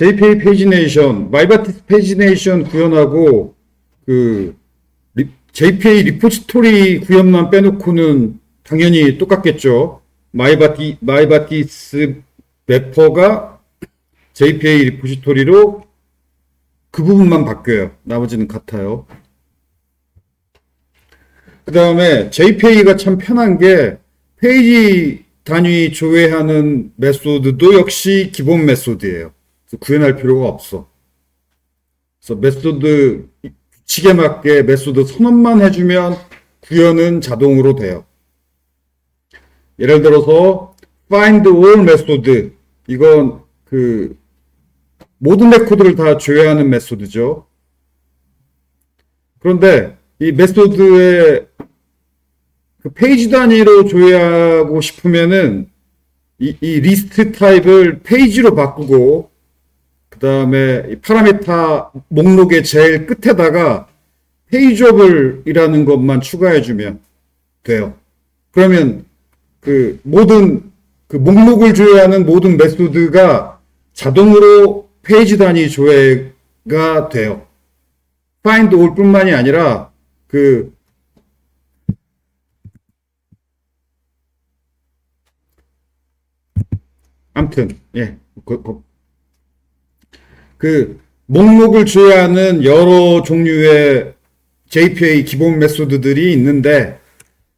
JPA 페이지네이션, 마이바티스 페이지네이션 구현하고 JPA 리포지토리 구현만 빼놓고는 당연히 똑같겠죠. 마이바티스 매퍼가 JPA 리포지토리로 그 부분만 바뀌어요. 나머지는 같아요. 그 다음에 JPA가 참 편한 게 페이지 단위 조회하는 메소드도 역시 기본 메소드예요. 그래서 구현할 필요가 없어. 그래서 메소드 규칙에 맞게 메소드 선언만 해주면 구현은 자동으로 돼요. 예를 들어서 find all 메소드, 이건 모든 레코드를 다 조회하는 메소드죠. 그런데 이 메소드의 페이지 단위로 조회하고 싶으면은 이 리스트 타입을 페이지로 바꾸고, 그 다음에 이 파라미터 목록의 제일 끝에다가 페이지업을이라는 것만 추가해주면 돼요. 그러면 모든 목록을 조회하는 모든 메소드가 자동으로 페이지 단위 조회가 돼요. find all 뿐만이 아니라 아무튼 예, 목록을 조회하는 여러 종류의 JPA 기본 메소드들이 있는데,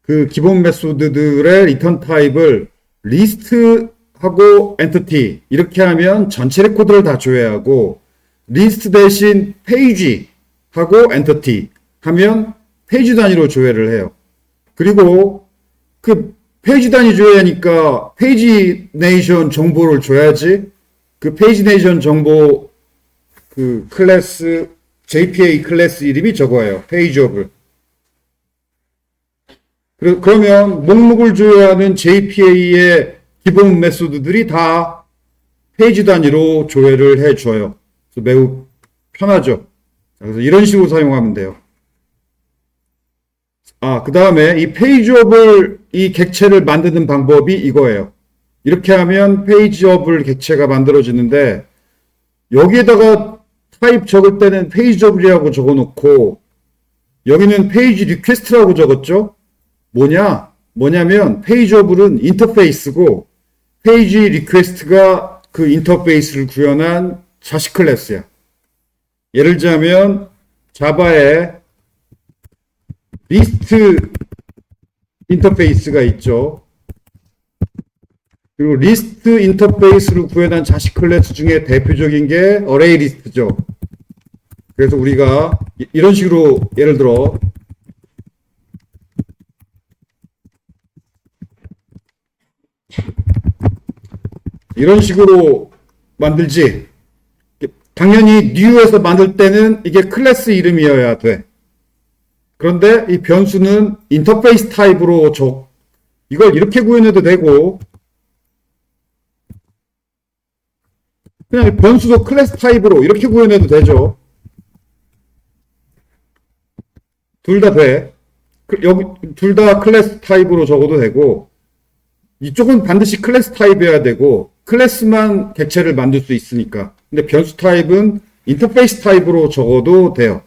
그 기본 메소드들의 리턴 타입을 리스트하고 엔티티 이렇게 하면 전체 레코드를 다 조회하고, 리스트 대신 페이지하고 엔티티 하면 페이지 단위로 조회를 해요. 그리고 페이지 단위 조회하니까 페이지 네이션 정보를 줘야지. 페이지 네이션 정보 클래스 JPA 클래스 이름이 저거예요. 페이지업을. 그러면 목록을 조회하는 JPA의 기본 메소드들이 다 페이지 단위로 조회를 해줘요. 그래서 매우 편하죠. 그래서 이런 식으로 사용하면 돼요. 그 다음에 이 페이지업을, 이 객체를 만드는 방법이 이거예요. 이렇게 하면 페이지업을 객체가 만들어지는데, 여기에다가 타입 적을 때는 페이지업이라고 적어놓고, 여기는 페이지 리퀘스트라고 적었죠? 뭐냐면 페이지업은 인터페이스고, 페이지 리퀘스트가 그 인터페이스를 구현한 자식 클래스야. 예를 들자면 자바에 리스트 인터페이스가 있죠. 그리고 리스트 인터페이스를 구현한 자식 클래스 중에 대표적인 게 어레이 리스트죠. 그래서 우리가 이런 식으로, 예를 들어 이런 식으로 만들지. 당연히 new에서 만들 때는 이게 클래스 이름이어야 돼. 그런데 이 변수는 인터페이스 타입으로 이걸 이렇게 구현해도 되고, 그냥 변수도 클래스 타입으로 이렇게 구현해도 되죠. 둘 다 돼. 여기 둘 다 클래스 타입으로 적어도 되고, 이쪽은 반드시 클래스 타입이어야 되고, 클래스만 객체를 만들 수 있으니까. 근데 변수 타입은 인터페이스 타입으로 적어도 돼요.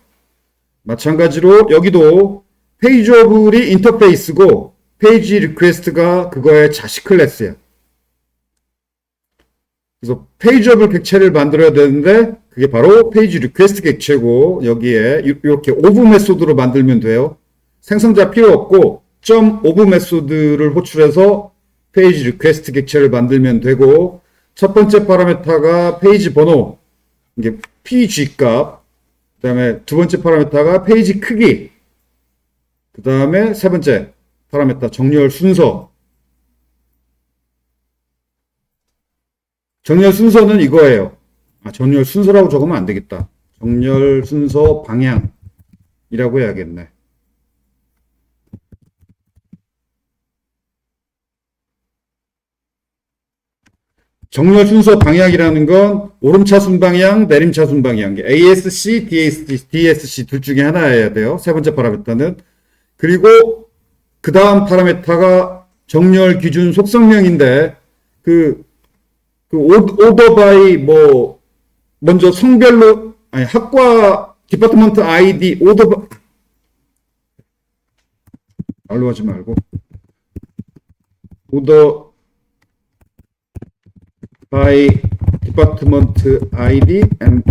마찬가지로 여기도 페이지업이 인터페이스고, 페이지 리퀘스트가 그거의 자식 클래스야. 그래서 페이지업을 객체를 만들어야 되는데, 그게 바로 페이지 리퀘스트 객체고, 여기에 이렇게 오브 메소드로 만들면 돼요. 생성자 필요 없고 오브 메소드를 호출해서 페이지 리퀘스트 객체를 만들면 되고, 첫 번째 파라미터가 페이지 번호, 이게 pg 값, 그 다음에 두 번째 파라미터가 페이지 크기, 그 다음에 세 번째 파라미터 정렬 순서. 정렬 순서는 이거예요. 정렬 순서라고 적으면 안 되겠다. 정렬 순서 방향이라고 해야겠네. 정렬 순서 방향이라는 건 오름차순 방향, 내림차순 방향, ASC, DSC 둘 중에 하나여야 돼요. 세 번째 파라미터는. 그리고 그 다음 파라미터가 정렬 기준 속성명인데, 오더 바이 먼저 성별로, 아니, 학과, 디파트먼트 아이디, 오더, 말로 하지 말고, 오더 by 디파트먼트 아이디 and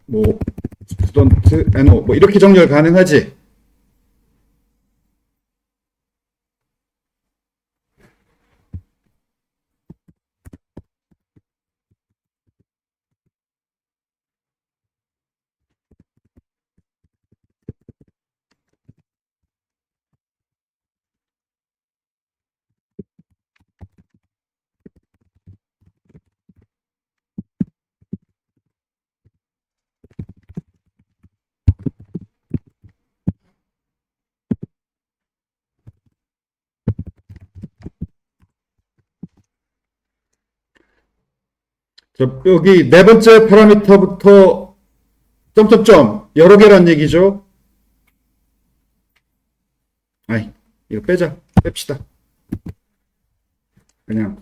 뭐 스튜던트 NO 뭐 이렇게 정렬 가능하지. 자, 여기 네 번째 파라미터부터 점점점 여러 개란 얘기죠. 아이, 이거 빼자. 뺍시다. 그냥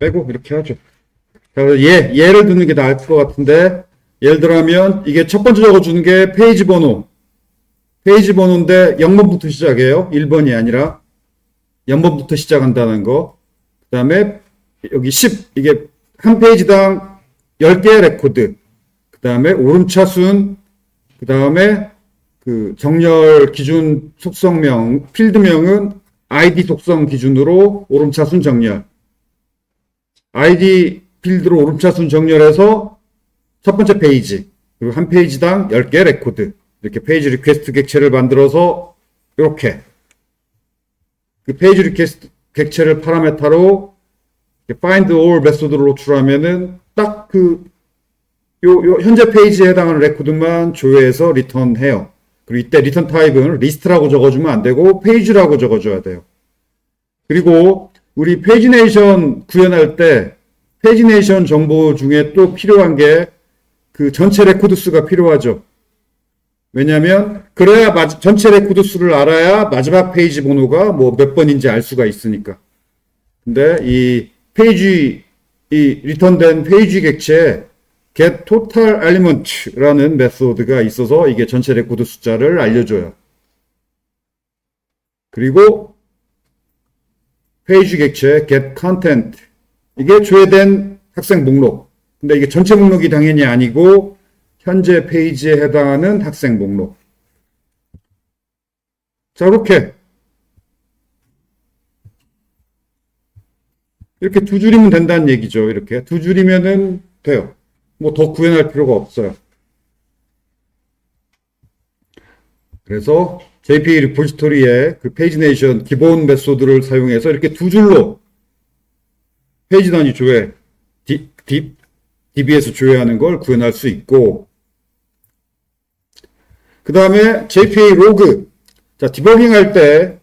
빼고 이렇게 하죠. 자, 예를 드는 게 나을 것 같은데, 예를 들면 이게 첫 번째 적어주는 게 페이지 번호. 페이지 번호인데 0번부터 시작해요. 1번이 아니라 0번부터 시작한다는 거. 그 다음에 여기 10, 이게 한 페이지당 10개의 레코드. 그 다음에 오름차순, 그 다음에 그 정렬 기준 속성명, 필드명은 아이디 속성 기준으로 오름차순 정렬. 아이디 필드로 오름차순 정렬해서 첫 번째 페이지, 그리고 한 페이지당 10개 레코드. 이렇게 페이지 리퀘스트 객체를 만들어서 이렇게 그 페이지 리퀘스트 객체를 파라메타로 find all 메소드로 노출하면은 딱 그 요 현재 페이지에 해당하는 레코드만 조회해서 리턴해요. 그리고 이때 리턴 타입은 리스트라고 적어주면 안 되고 페이지라고 적어줘야 돼요. 그리고 우리 페이지네이션 구현할 때 페이지네이션 정보 중에 또 필요한 게 그 전체 레코드 수가 필요하죠. 왜냐하면 그래야 전체 레코드 수를 알아야 마지막 페이지 번호가 뭐 몇 번인지 알 수가 있으니까. 근데 이 페이지 이 리턴된 페이지 객체에 get total element라는 메소드가 있어서 이게 전체 레코드 숫자를 알려줘요. 그리고 페이지 객체 get content 이게 조회된 학생 목록. 근데 이게 전체 목록이 당연히 아니고 현재 페이지에 해당하는 학생 목록. 자, 이렇게 두 줄이면 된다는 얘기죠. 이렇게 두 줄이면은 돼요. 뭐 더 구현할 필요가 없어요. 그래서 JPA 리포지토리에 그 페이지네이션 기본 메소드를 사용해서 이렇게 두 줄로 페이지 단위 조회, DB에서 조회하는 걸 구현할 수 있고, 그 다음에 JPA 로그. 자, 디버깅 할 때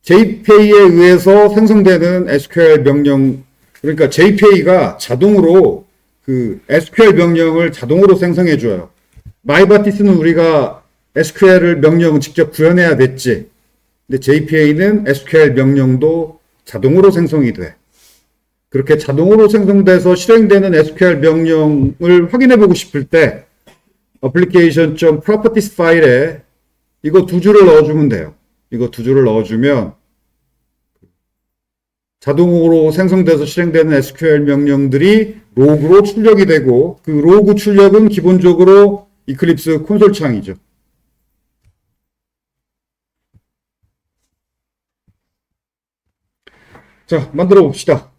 JPA에 의해서 생성되는 SQL 명령, 그러니까 JPA가 자동으로 그 SQL 명령을 자동으로 생성해 줘요. 마이바티스는 우리가 SQL을 명령은 직접 구현해야 됐지. 근데 JPA는 SQL 명령도 자동으로 생성이 돼. 그렇게 자동으로 생성돼서 실행되는 SQL 명령을 확인해 보고 싶을 때 application.properties 파일에 이거 두 줄을 넣어주면 돼요. 이거 두 줄을 넣어주면 자동으로 생성돼서 실행되는 SQL 명령들이 로그로 출력이 되고 그 로그 출력은 기본적으로 이클립스 콘솔 창이죠. 자, 만들어 봅시다.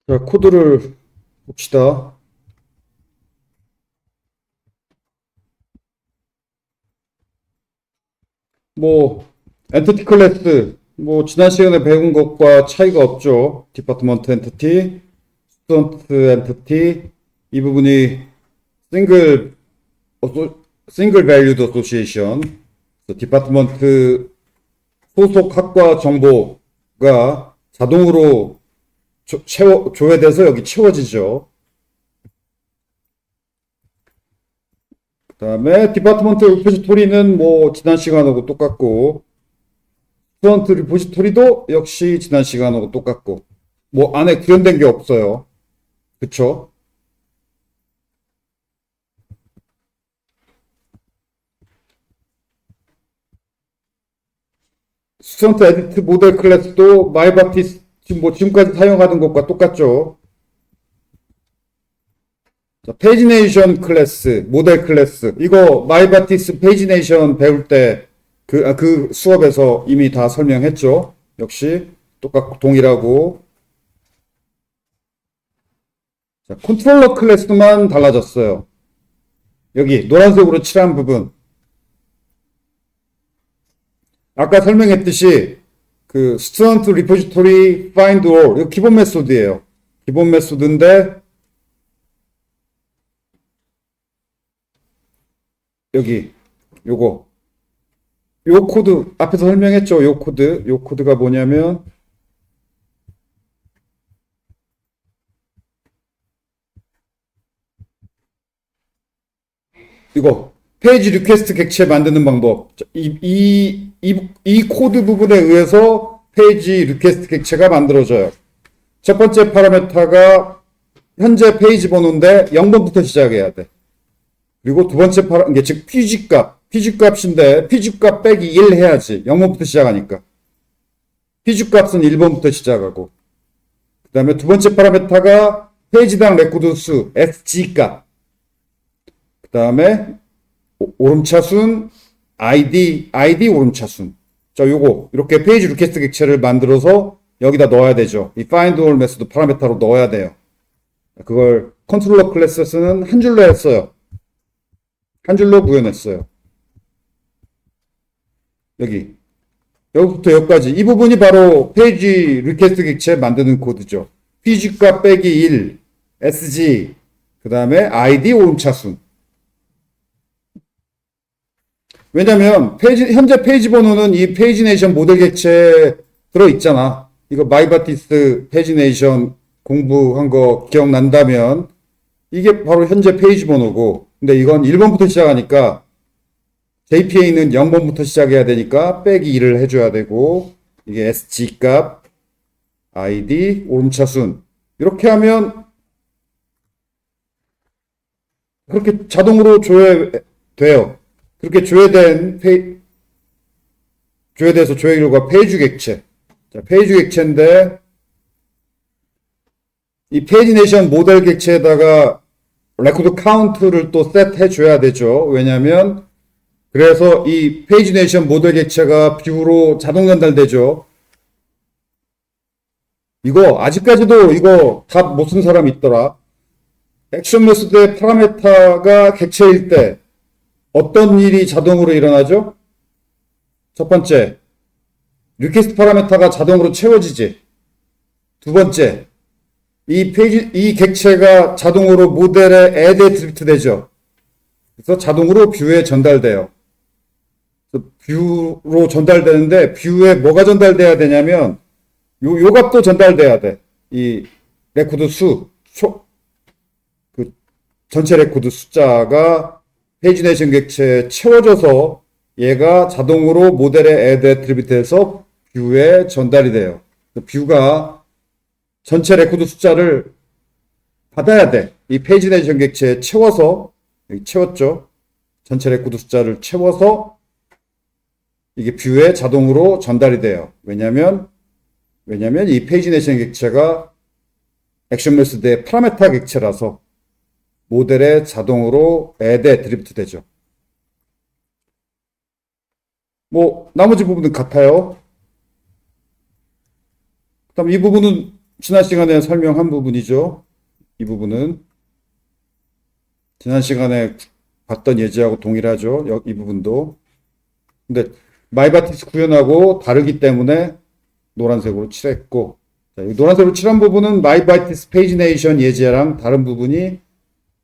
자, 코드를 봅시다. 뭐, 엔티티 클래스, 뭐, 지난 시간에 배운 것과 차이가 없죠. 디파트먼트 엔티티, 스튜던트 엔티티, 이 부분이 싱글, 싱글 밸류드 어소시에이션, 디파트먼트 소속 학과 정보가 자동으로 조회돼서 여기 채워지죠. 그 다음에 디파트먼트 리포지토리는 뭐 지난 시간하고 똑같고 스튜던트 리포지토리도 역시 지난 시간하고 똑같고 뭐 안에 구현된 게 없어요. 그쵸? 스튜던트 에디트 모델 클래스도 마이바티스 뭐 지금까지 사용하던 것과 똑같죠. 자, 페이지네이션 클래스, 모델 클래스. 이거 마이바티스 페이지네이션 배울 때 그 수업에서 이미 다 설명했죠. 역시 똑같고 동일하고. 자, 컨트롤러 클래스만 달라졌어요. 여기 노란색으로 칠한 부분. 아까 설명했듯이 그 스튜던트 리포지토리 find all 이거 기본 메소드예요. 기본 메소드인데 여기 요거 요 코드 앞에서 설명했죠. 요 코드가 뭐냐면 이거 페이지 리퀘스트 객체 만드는 방법. 이 코드 부분에 의해서 페이지 리퀘스트 객체가 만들어져요. 첫 번째 파라메타가 현재 페이지 번호인데 0번부터 시작해야 돼. 그리고 두 번째 이게 즉 pg 값인데 pg 값 빼기 1 해야지. 0번부터 시작하니까. pg 값은 1번부터 시작하고. 그 다음에 두 번째 파라메타가 페이지당 레코드 수 sg 값. 그 다음에 오름차순 id 오름차순. 자, 요거 이렇게 페이지 리퀘스트 객체를 만들어서 여기다 넣어야 되죠. 이 find all 메소드 파라메타로 넣어야 돼요. 그걸 컨트롤러 클래스에서는 한 줄로 했어요. 한 줄로 구현했어요. 여기부터 여기까지 이 부분이 바로 페이지 리퀘스트 객체 만드는 코드죠. pg 값 빼기 1 sg 그 다음에 id 오름차순. 왜냐면 현재 페이지 번호는 이 페이지네이션 모델 객체에 들어있잖아. 이거 마이바티스 페이지네이션 공부한 거 기억난다면 이게 바로 현재 페이지 번호고 근데 이건 1번부터 시작하니까 JPA는 0번부터 시작해야 되니까 빼기 2를 해줘야 되고 이게 SG 값, ID, 오름차순 이렇게 하면 그렇게 자동으로 조회돼요. 그렇게 조회돼서 조회 결과 페이지 객체. 자, 페이지 객체인데 이 페이지네이션 모델 객체에다가 레코드 카운트를 또 셋해 줘야 되죠. 왜냐면 그래서 이 페이지네이션 모델 객체가 뷰로 자동 전달되죠. 이거 아직까지도 이거 답 못 쓴 사람 있더라. 액션 메소드의 파라메타가 객체일 때 어떤 일이 자동으로 일어나죠? 첫 번째, 리퀘스트 파라메타가 자동으로 채워지지. 두 번째, 이 객체가 자동으로 모델에 add 드리프트 되죠. 그래서 자동으로 뷰에 전달돼요. 뷰로 전달되는데 뷰에 뭐가 전달돼야 되냐면 요 값도 전달돼야 돼. 이 레코드 전체 레코드 숫자가 페이지네이션 객체에 채워져서 얘가 자동으로 모델에 add attribute에서 뷰에 전달이 돼요. 뷰가 전체 레코드 숫자를 받아야 돼. 이 페이지네이션 객체에 채워서 여기 채웠죠. 전체 레코드 숫자를 채워서 이게 뷰에 자동으로 전달이 돼요. 왜냐면 이 페이지네이션 객체가 액션 메소드의 파라메타 객체라서 모델에 자동으로 add attribute 되죠. 뭐 나머지 부분은 같아요. 그다음 이 부분은 지난 시간에 설명한 부분이죠. 이 부분은 지난 시간에 봤던 예제하고 동일하죠. 이 부분도. 근데 마이바티스 구현하고 다르기 때문에 노란색으로 칠했고, 자, 이 노란색으로 칠한 부분은 마이바티스 페이지네이션 예제랑 다른 부분이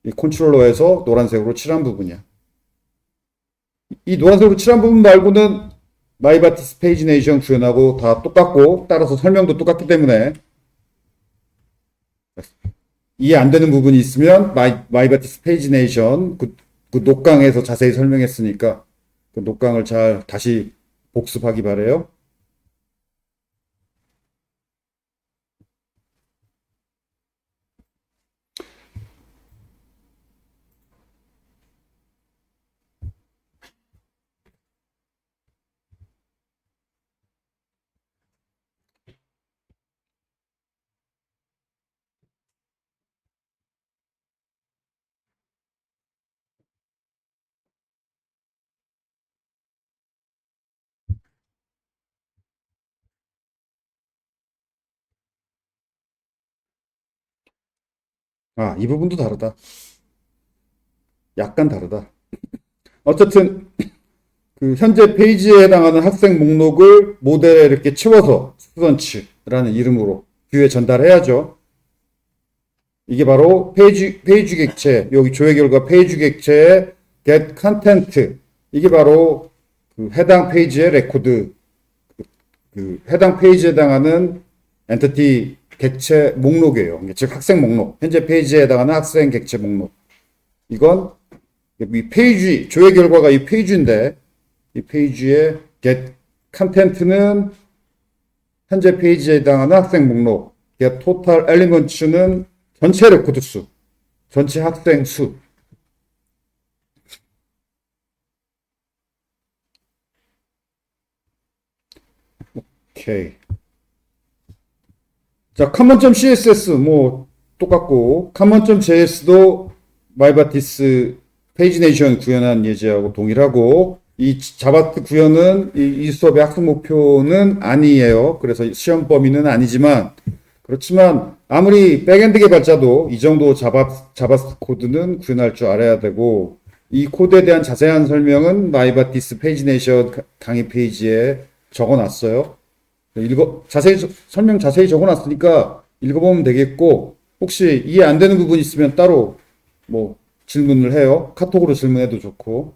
이 컨트롤러에서 노란색으로 칠한 부분이야. 이 노란색으로 칠한 부분 말고는 마이바티스 페이지네이션 구현하고 다 똑같고, 따라서 설명도 똑같기 때문에 이해 안 되는 부분이 있으면 마이바티스 페이지네이션 그 녹강에서 자세히 설명했으니까 그 녹강을 잘 다시 복습하기 바래요. 아, 이 부분도 다르다. 약간 다르다. 어쨌든 그 현재 페이지에 해당하는 학생 목록을 모델에 이렇게 채워서 스튜던츠라는 이름으로 뷰에 전달해야죠. 이게 바로 페이지 객체, 여기 조회 결과 페이지 객체의 get content. 이게 바로 그 해당 페이지의 레코드, 그 해당 페이지에 해당하는 엔티티 객체 목록이에요. 즉 학생 목록, 현재 페이지에 해당하는 학생 객체 목록. 이건 이 페이지, 조회 결과가 이 페이지인데 이 페이지의 get content는 현재 페이지에 해당하는 학생 목록, get total elements는 전체 레코드 수, 전체 학생 수. 오케이. 자, common.css 뭐 똑같고 common.js도 마이바티스 페이지네이션 구현한 예제하고 동일하고 이 자바트 구현은 이 수업의 학습 목표는 아니에요. 그래서 시험 범위는 아니지만 그렇지만 아무리 백엔드 개발자도 이 정도 자바스크립트 코드는 구현할 줄 알아야 되고 이 코드에 대한 자세한 설명은 마이바티스 페이지네이션 강의 페이지에 적어놨어요. 설명 자세히 적어놨으니까 읽어보면 되겠고 혹시 이해 안 되는 부분 있으면 따로 뭐 질문을 해요. 카톡으로 질문해도 좋고.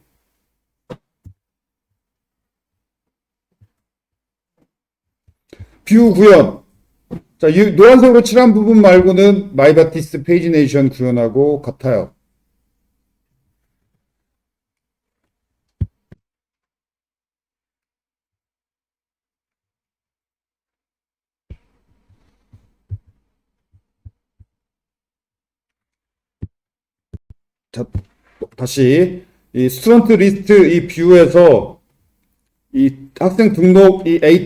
뷰 구현. 자, 이 노란색으로 칠한 부분 말고는 마이바티스 페이지네이션 구현하고 같아요. 자, 다시 이 스튜던트 리스트 이 뷰에서 이 학생 등록 이 A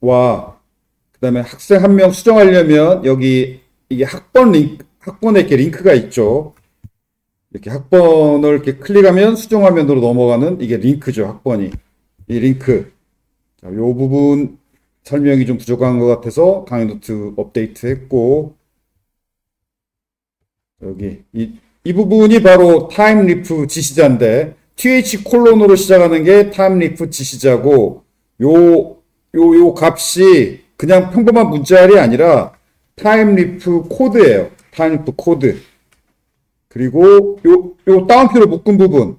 태그와 그다음에 학생 한 명 수정하려면 여기 이게 학번에 이렇게 링크가 있죠. 이렇게 학번을 이렇게 클릭하면 수정 화면으로 넘어가는 이게 링크죠. 학번이 이 링크. 자, 요 부분 설명이 좀 부족한 것 같아서 강의 노트 업데이트 했고 여기 이 부분이 바로 타임리프 지시자인데 th 콜론으로 시작하는 게 타임리프 지시자고 요 값이 그냥 평범한 문자열이 아니라 타임리프 코드예요. 타임리프 코드. 그리고 요 따옴표로 묶은 부분.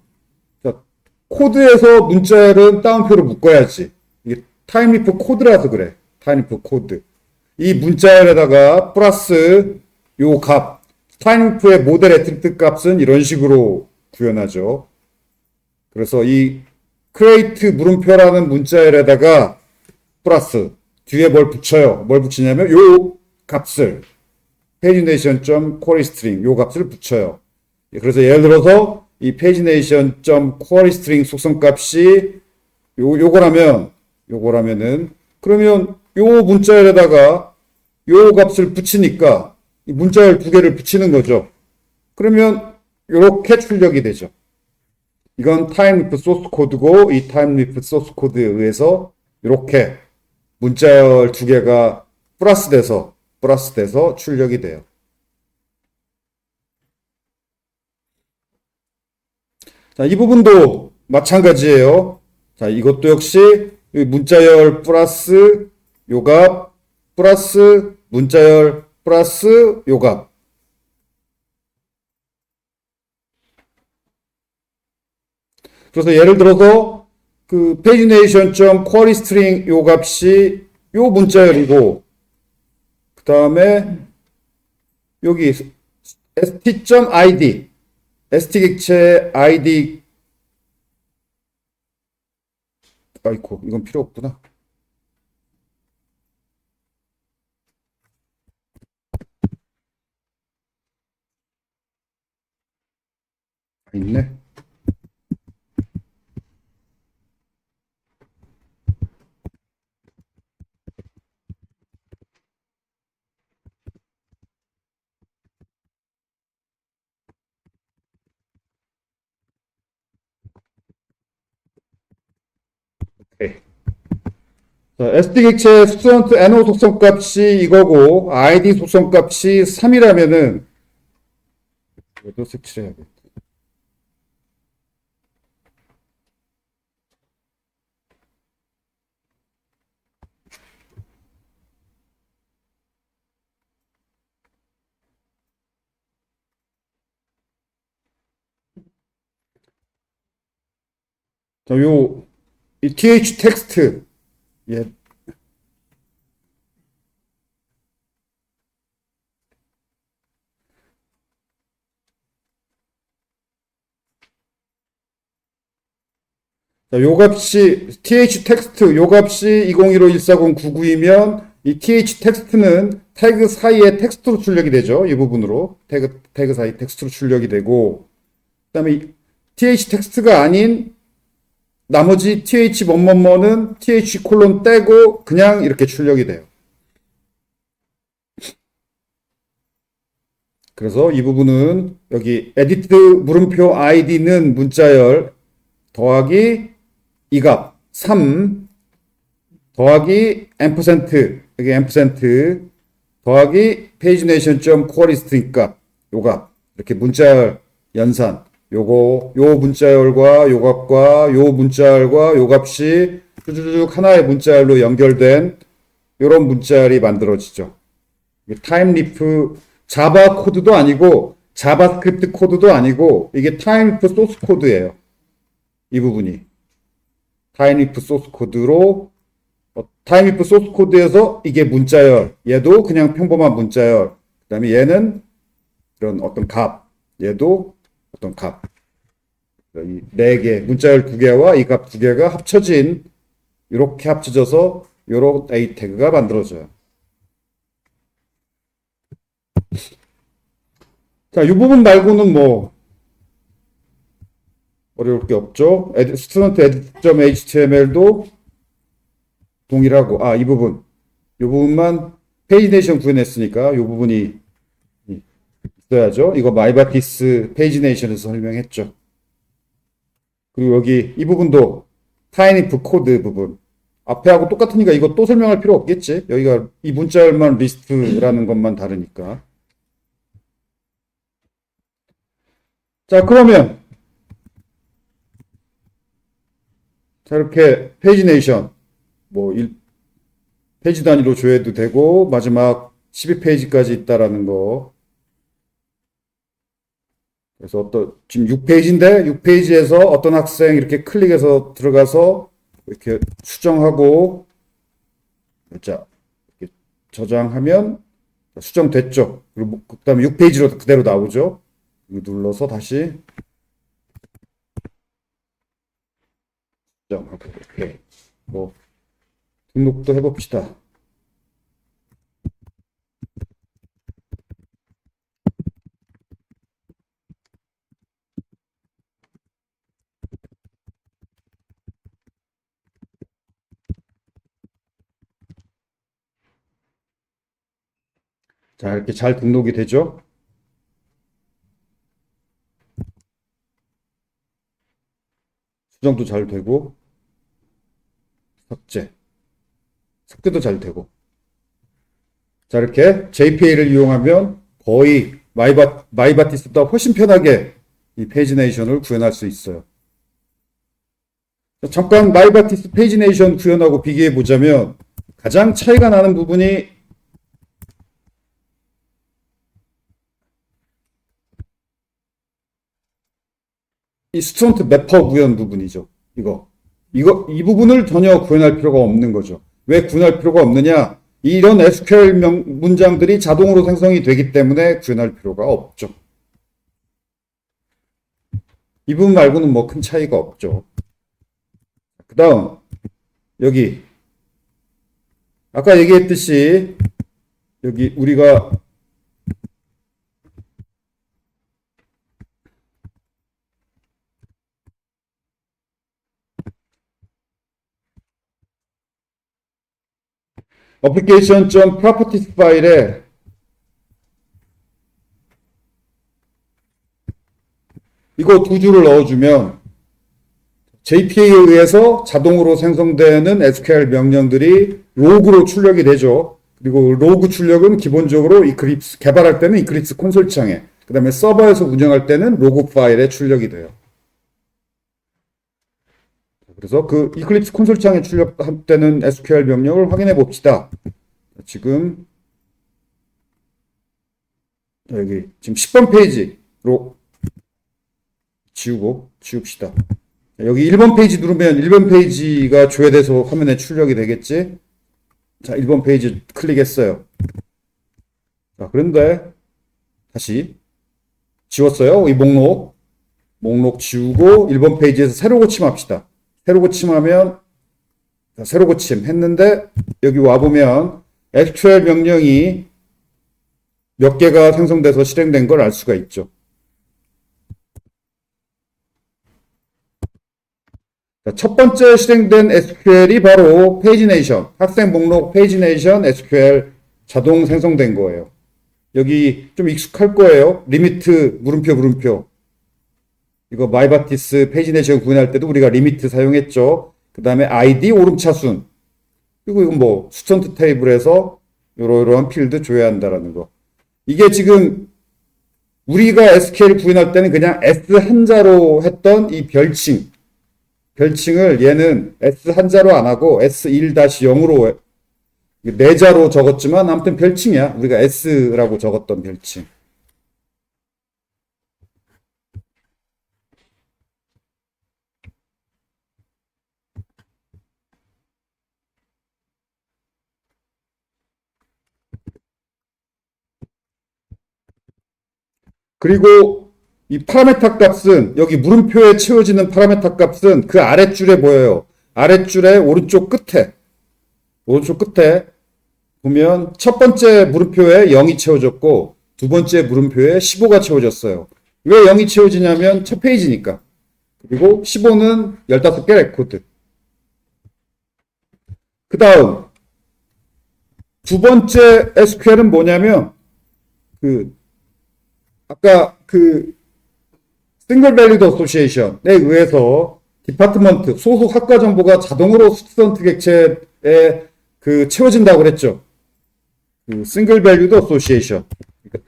자, 코드에서 문자열은 따옴표로 묶어야지. 이게 타임리프 코드라서 그래. 타임리프 코드. 이 문자열에다가 플러스 요 값. 타임리프의 모델 애트리트 값은 이런 식으로 구현하죠. 그래서 이 create 물음표라는 문자열에다가 플러스 뒤에 뭘 붙여요. 뭘 붙이냐면 요 값을 pagination.queryString 요 값을 붙여요. 그래서 예를 들어서 이 pagination.queryString 속성값이 요거라면은 그러면 요 문자열에다가 요 값을 붙이니까 이 문자열 두 개를 붙이는 거죠. 그러면 요렇게 출력이 되죠. 이건 타임리프 소스 코드고 이 타임리프 소스 코드에 의해서 이렇게 문자열 두 개가 플러스 돼서 출력이 돼요. 자, 이 부분도 마찬가지예요. 자, 이것도 역시 문자열 플러스 요값 플러스 문자열 플러스 요값. 그래서 예를 들어서 그 pagination.query string 요 값이 요 문자열이고 그 다음에 여기 st.id st객체 id 아이고 이건 필요 없구나. 있네. 오케이. 자, st객체 스튜던트 no 속성값이 이거고 id 속성값이 3이라면은 이것도 색칠해야겠다. 자, 이 th 텍스트 예. 자, 요 값이 th 텍스트 요 값이 2015140999이면 이 th 텍스트는 태그 사이에 텍스트로 출력이 되죠. 이 부분으로 태그 사이 텍스트로 출력이 되고 그다음에 th 텍스트가 아닌 나머지 th 뭐뭐뭐는 th 콜론 떼고 그냥 이렇게 출력이 돼요. 그래서 이 부분은 여기 edit 물음표 id는 문자열 더하기 이 값 3 더하기 앰퍼센트 여기 앰퍼센트 더하기 pagination.query string 값 요값 이렇게 문자열 연산 요거 요 문자열과 요 값과 요 문자열과 요 값이 쭉 하나의 문자열로 연결된 요런 문자열이 만들어지죠. 타임리프 자바 코드도 아니고 자바스크립트 코드도 아니고 이게 타임리프 소스 코드예요. 이 부분이 타임리프 소스 코드로 타임리프 소스 코드에서 이게 문자열 얘도 그냥 평범한 문자열 그 다음에 얘는 이런 어떤 값 얘도 어떤 값 이 네 개 문자열 두 개와 이 값 두 개가 합쳐진 이렇게 합쳐져서 요런 A 태그가 만들어져요. 자, 이 부분 말고는 뭐 어려울 게 없죠. 스튜던트 edit.html도 동일하고 이 부분 이 부분만 페이지네이션 구현했으니까 이 부분이 있어야죠. 이거 마이바피스 페이지네이션에서 설명했죠. 그리고 여기 이 부분도 타이니프 코드 부분 앞에 하고 똑같으니까 이거 또 설명할 필요 없겠지. 여기가 이 문자열만 리스트라는 것만 다르니까. 자, 그러면 자 이렇게 페이지네이션 뭐 페이지 단위로 조회도 되고 마지막 12페이지까지 있다라는 거. 그래서 지금 6페이지인데 6페이지에서 어떤 학생 이렇게 클릭해서 들어가서 이렇게 수정하고 자 이렇게 저장하면 수정됐죠. 그리고 그다음에 6페이지로 그대로 나오죠. 이거 눌러서 다시 수정하고 이렇게 뭐 등록도 해봅시다. 자, 이렇게 잘 등록이 되죠? 수정도 잘 되고, 삭제도 잘 되고. 자, 이렇게 JPA를 이용하면 거의 마이바티스보다 훨씬 편하게 이 페이지네이션을 구현할 수 있어요. 잠깐 마이바티스 페이지네이션 구현하고 비교해 보자면 가장 차이가 나는 부분이 이 스튜던트 매퍼 구현 부분이죠. 이 부분을 전혀 구현할 필요가 없는 거죠. 왜 구현할 필요가 없느냐? 이런 SQL 문장들이 자동으로 생성이 되기 때문에 구현할 필요가 없죠. 이 부분 말고는 뭐 큰 차이가 없죠. 그 다음, 여기. 아까 얘기했듯이, 여기 우리가 application.properties 파일에 이거 두 줄을 넣어주면 JPA에 의해서 자동으로 생성되는 SQL 명령들이 로그로 출력이 되죠. 그리고 로그 출력은 기본적으로 이클립스, 개발할 때는 이클립스 콘솔창에, 그 다음에 서버에서 운영할 때는 로그 파일에 출력이 돼요. 그래서 그 이클립스 콘솔창에 출력되는 SQL 명령을 확인해 봅시다. 지금 여기 지금 10번 페이지로 지웁시다. 여기 1번 페이지 누르면 1번 페이지가 조회돼서 화면에 출력이 되겠지. 자, 1번 페이지 클릭했어요. 자, 그런데 다시 지웠어요. 이 목록 지우고 1번 페이지에서 새로 고침합시다. 새로 고침하면 새로 고침 했는데 여기 와보면 SQL 명령이 몇 개가 생성돼서 실행된 걸 알 수가 있죠. 자, 첫 번째 실행된 SQL이 바로 페이지네이션, 학생 목록 페이지네이션 SQL 자동 생성된 거예요. 여기 좀 익숙할 거예요. 리미트 물음표 이거 마이바티스 페이지네이션 구현할 때도 우리가 리미트 사용했죠. 그 다음에 ID 오름차순, 그리고 이건 뭐 스튜던트 테이블에서 이러한 필드 줘야 한다라는 거. 이게 지금 우리가 SQL 구현할 때는 그냥 S 한자로 했던 이 별칭을 얘는 S 한자로 안 하고 S1-0으로 네자로 적었지만 아무튼 별칭이야. 우리가 S라고 적었던 별칭. 그리고 이 파라메타 값은 여기 물음표에 채워지는 파라메타 값은 그 아랫줄에 보여요. 아랫줄에 오른쪽 끝에 보면 첫 번째 물음표에 0이 채워졌고 두 번째 물음표에 15가 채워졌어요. 왜 0이 채워지냐면 첫 페이지니까. 그리고 15는 15개 레코드. 그 다음 두 번째 SQL은 뭐냐면 아까 싱글 밸리드 어소시에이션에 의해서 디파트먼트 소속 학과 정보가 자동으로 스튜던트 객체에 채워진다고 그랬죠. 싱글 밸리드 어소시에이션,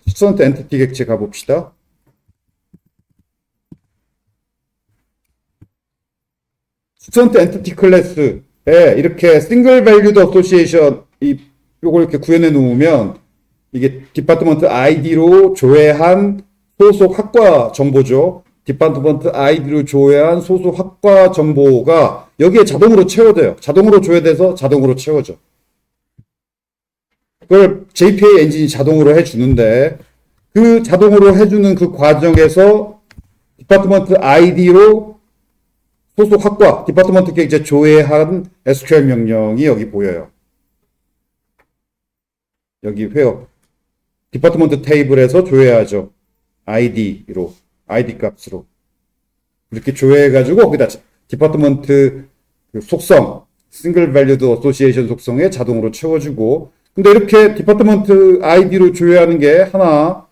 스튜던트 엔티티 객체 가봅시다. 스튜던트 엔티티 클래스에 이렇게 싱글 밸리드 어소시에이션 요걸 이렇게 구현해 놓으면 이게 디파트먼트 아이디로 조회한 소속 학과 정보죠. 디파트먼트 아이디로 조회한 소속 학과 정보가 여기에 자동으로 채워져요. 자동으로 조회돼서 자동으로 채워져. 그걸 JPA 엔진이 자동으로 해주는데 그 자동으로 해주는 그 과정에서 디파트먼트 아이디로 소속 학과, 디파트먼트께 이제 조회한 SQL 명령이 여기 보여요. 여기 회어. 디파트먼트 테이블에서 조회하죠. ID 값으로. 이렇게 조회해가지고, 거기다 디파트먼트 속성, 싱글 밸리드 어소시에이션 속성에 자동으로 채워주고, 근데 이렇게 디파트먼트 아이디로 조회하는 게 하나,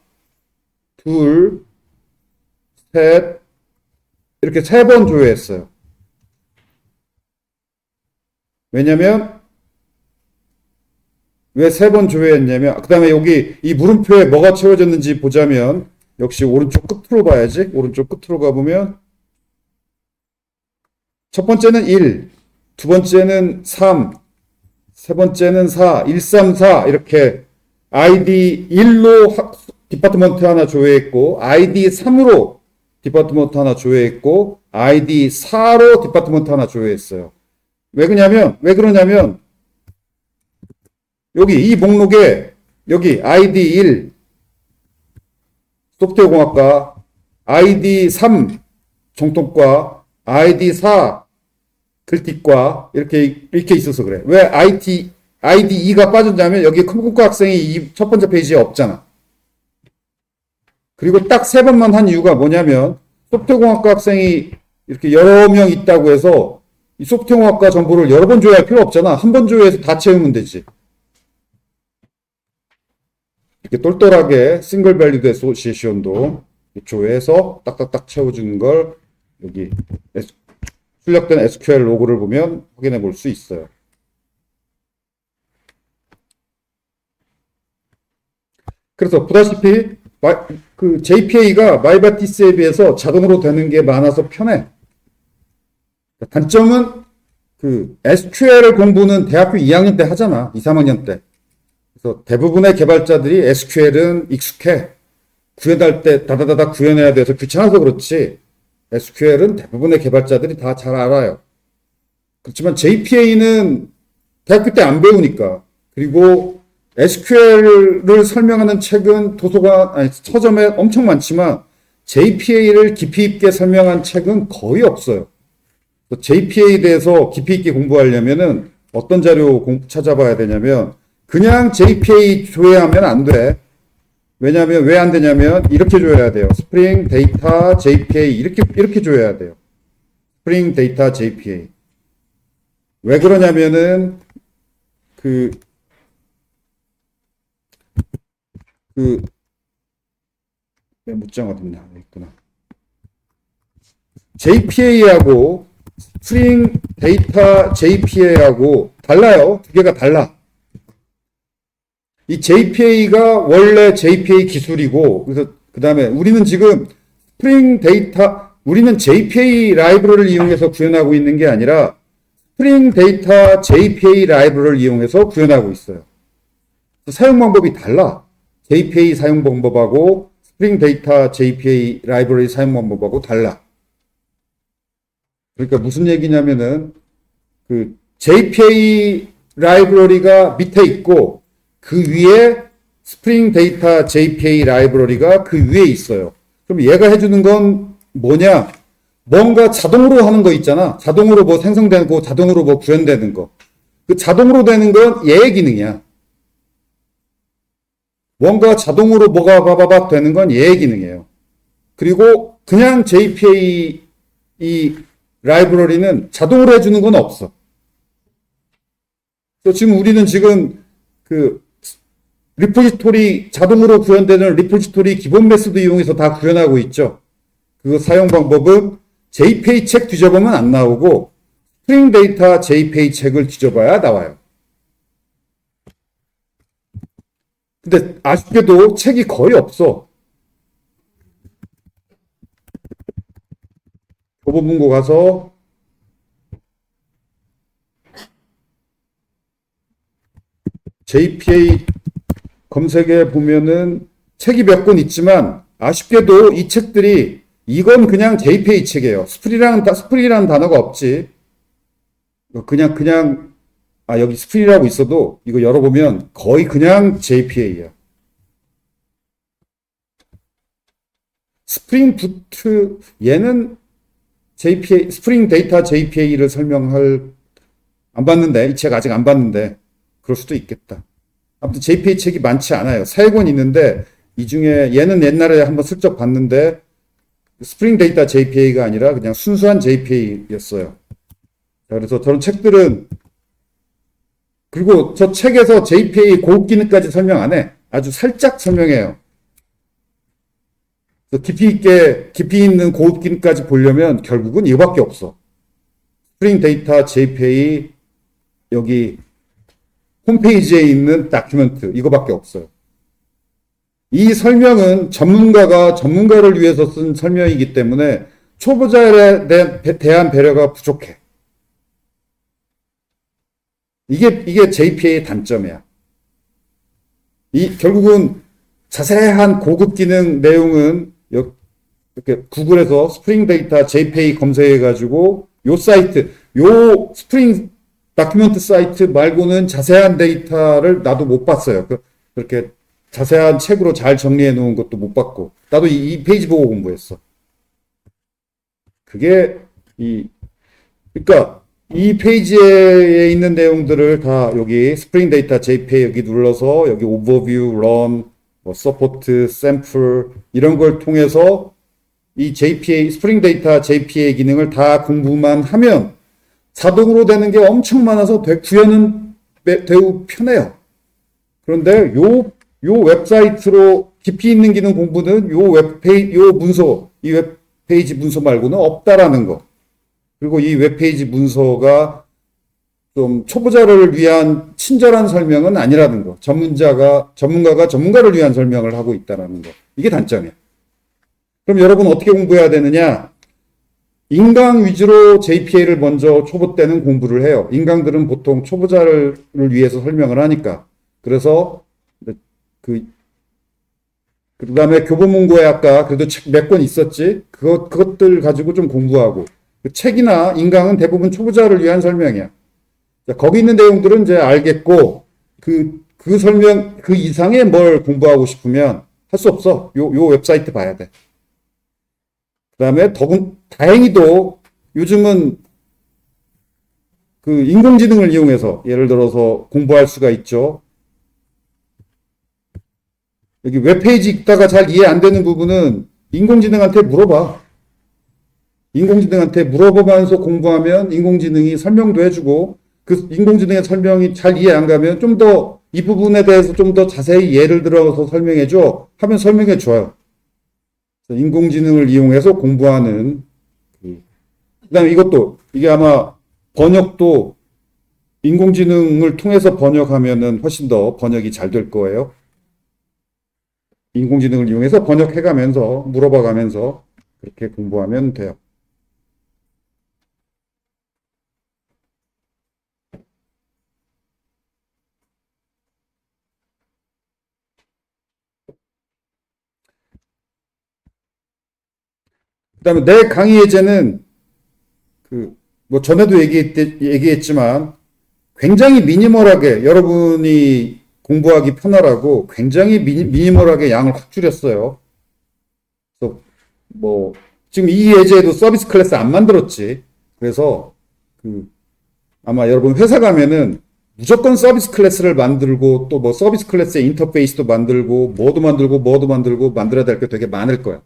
둘, 셋, 이렇게 3번 조회했어요. 왜 세 번 조회했냐면, 그 다음에 여기 이 물음표에 뭐가 채워졌는지 보자면, 역시 오른쪽 끝으로 봐야지. 오른쪽 끝으로 가보면, 첫 번째는 1, 두 번째는 3, 세 번째는 4, 1, 3, 4, 이렇게 ID 1로 디파트먼트 하나 조회했고, ID 3으로 디파트먼트 하나 조회했고, ID 4로 디파트먼트 하나 조회했어요. 왜 그러냐면, 여기 이 목록에, 여기 ID 1, 소프트웨어공학과, ID 3, 정통과, ID 4, 글틱과, 이렇게 있어서 그래. 왜 ID 2가 빠졌냐면, 여기 컴퓨터 학생이 이 첫 번째 페이지에 없잖아. 그리고 딱 세 번만 한 이유가 뭐냐면, 소프트웨어공학과 학생이 이렇게 여러 명 있다고 해서, 이 소프트웨어공학과 정보를 여러 번 조회할 필요 없잖아. 한 번 조회해서 다 채우면 되지. 이렇게 똘똘하게 싱글 밸리드 애소시에이션도 조회해서 딱딱딱 채워주는 걸 여기 출력된 SQL 로그를 보면 확인해 볼 수 있어요. 그래서 보다시피 그 JPA가 마이바티스에 비해서 자동으로 되는 게 많아서 편해. 단점은 그 SQL 공부는 대학교 2학년 때 하잖아. 2, 3학년 때. 그래서 대부분의 개발자들이 SQL은 익숙해. 구현할 때 다다다다 구현해야 돼서 귀찮아서 그렇지. SQL은 대부분의 개발자들이 다 잘 알아요. 그렇지만 JPA는 대학교 때 안 배우니까. 그리고 SQL을 설명하는 책은 서점에 엄청 많지만 JPA를 깊이 있게 설명한 책은 거의 없어요. JPA에 대해서 깊이 있게 공부하려면은 어떤 자료 찾아봐야 되냐면 그냥 JPA 조회하면 안 돼. 왜냐하면 왜 안 되냐면 이렇게 조회해야 돼요. 스프링 데이터 JPA 이렇게 조회해야 돼요. 스프링 데이터 JPA. 왜 그러냐면은 메모장 어딨나? 있구나. JPA하고 스프링 데이터 JPA하고 달라요. 두 개가 달라. 이 JPA가 원래 JPA 기술이고, 그래서 그 다음에 우리는 지금 스프링 데이터, 우리는 JPA 라이브러리를 이용해서 구현하고 있는 게 아니라 스프링 데이터 JPA 라이브러리를 이용해서 구현하고 있어요. 사용 방법이 달라. JPA 사용 방법하고 스프링 데이터 JPA 라이브러리 사용 방법하고 달라. 그러니까 무슨 얘기냐면은 그 JPA 라이브러리가 밑에 있고 그 위에 스프링 데이터 JPA 라이브러리가 그 위에 있어요. 그럼 얘가 해주는 건 뭐냐? 뭔가 자동으로 하는 거 있잖아. 자동으로 뭐 생성되고 자동으로 뭐 구현되는 거. 그 자동으로 되는 건 얘의 기능이야. 뭔가 자동으로 뭐가 바바박 되는 건 얘의 기능이에요. 그리고 그냥 JPA 이 라이브러리는 자동으로 해주는 건 없어. 그래서 지금 우리는 지금 그 리포지토리 자동으로 구현되는 리포지토리 기본 메소드 이용해서 다 구현하고 있죠. 그 사용 방법은 JPA 책 뒤져보면 안 나오고 스프링 데이터 JPA 책을 뒤져봐야 나와요. 근데 아쉽게도 책이 거의 없어. 교보문고 가서 JPA 검색에 보면은 책이 몇 권 있지만 아쉽게도 이 책들이 이건 그냥 JPA 책이에요. 스프링이라는 단어가 없지. 그냥 여기 스프링이라고 있어도 이거 열어보면 거의 그냥 JPA야. 스프링 부트 얘는 JPA 스프링 데이터 JPA를 안 봤는데 이 책 아직 안 봤는데 그럴 수도 있겠다. 아무튼 JPA 책이 많지 않아요. 3권 있는데 이 중에 얘는 옛날에 한번 슬쩍 봤는데 스프링 데이터 JPA가 아니라 그냥 순수한 JPA였어요. 그래서 저런 책들은 그리고 저 책에서 JPA 고급 기능까지 설명 안 해. 아주 살짝 설명해요. 깊이 있는 고급 기능까지 보려면 결국은 이거밖에 없어. 스프링 데이터 JPA 여기 홈페이지에 있는 다큐멘트 이거밖에 없어요. 이 설명은 전문가가 전문가를 위해서 쓴 설명이기 때문에 초보자에 대한 배려가 부족해. 이게 JPA의 단점이야. 결국은 자세한 고급 기능 내용은 이렇게 구글에서 스프링 데이터 JPA 검색해가지고 요 사이트, 요 스프링 다큐멘트 사이트 말고는 자세한 데이터를 나도 못 봤어요. 그렇게 자세한 책으로 잘 정리해 놓은 것도 못 봤고, 나도 이 페이지 보고 공부했어. 그러니까 이 페이지에 있는 내용들을 다 여기 스프링 데이터 JPA 여기 눌러서 여기 오버뷰, 런, 뭐 서포트, 샘플 이런 걸 통해서 이 JPA, 스프링 데이터 JPA 기능을 다 공부만 하면 자동으로 되는 게 엄청 많아서 구현은 매우 편해요. 그런데 요 웹사이트로 깊이 있는 기능 공부는 이 웹페이지 문서 말고는 없다라는 거. 그리고 이 웹페이지 문서가 좀 초보자를 위한 친절한 설명은 아니라는 거. 전문가가 전문가를 위한 설명을 하고 있다는 거. 이게 단점이야. 그럼 여러분 어떻게 공부해야 되느냐? 인강 위주로 JPA를 먼저 초보 때는 공부를 해요. 인강들은 보통 초보자를 위해서 설명을 하니까. 그래서 그 다음에 교보문고에 아까 그래도 책 몇 권 있었지? 그것들 가지고 좀 공부하고. 그 책이나 인강은 대부분 초보자를 위한 설명이야. 자, 거기 있는 내용들은 이제 알겠고, 그 설명, 그 이상의 뭘 공부하고 싶으면 할 수 없어. 요 웹사이트 봐야 돼. 그 다음에 다행히도 요즘은 그 인공지능을 이용해서 예를 들어서 공부할 수가 있죠. 여기 웹페이지 읽다가 잘 이해 안 되는 부분은 인공지능한테 물어봐. 인공지능한테 물어보면서 공부하면 인공지능이 설명도 해주고 그 인공지능의 설명이 잘 이해 안 가면 좀 더 이 부분에 대해서 좀 더 자세히 예를 들어서 설명해줘 하면 설명해줘요. 인공지능을 이용해서 공부하는 그다음에 이게 아마 번역도 인공지능을 통해서 번역하면은 훨씬 더 번역이 잘 될 거예요. 인공지능을 이용해서 번역해가면서 물어봐가면서 그렇게 공부하면 돼요. 그다음에 내 강의 예제는 뭐 전에도 얘기했지만 굉장히 미니멀하게 여러분이 공부하기 편하라고 굉장히 미니멀하게 양을 확 줄였어요. 그래서 뭐 지금 이 예제에도 서비스 클래스 안 만들었지. 그래서 아마 여러분 회사 가면은 무조건 서비스 클래스를 만들고 또 뭐 서비스 클래스의 인터페이스도 만들고 뭐도 만들고 만들어야 될 게 되게 많을 거야.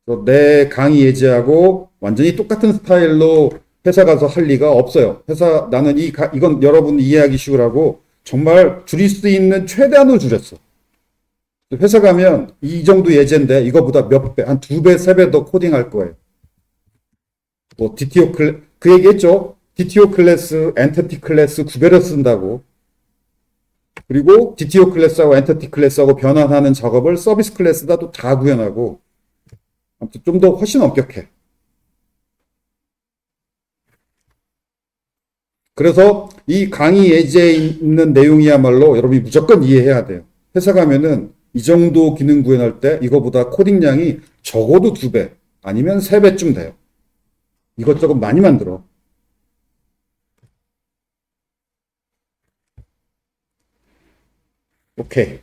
그래서 내 강의 예제하고 완전히 똑같은 스타일로 회사 가서 할 리가 없어요. 나는 이건 여러분 이해하기 쉬우라고 정말 줄일 수 있는 최대한으로 줄였어. 회사 가면 이 정도 예제인데 이거보다 몇 배, 한 2배, 3배 더 코딩할 거예요. 뭐 그 얘기했죠? DTO 클래스, 엔티티 클래스 구별해서 쓴다고. 그리고 DTO 클래스하고 엔티티 클래스하고 변환하는 작업을 서비스 클래스다도 다 구현하고 아무튼 좀 더 훨씬 엄격해. 그래서 이 강의 예제에 있는 내용이야말로 여러분이 무조건 이해해야 돼요. 회사 가면은 이 정도 기능 구현할 때 이거보다 코딩량이 적어도 2배 아니면 3배쯤 돼요. 이것저것 많이 만들어. 오케이.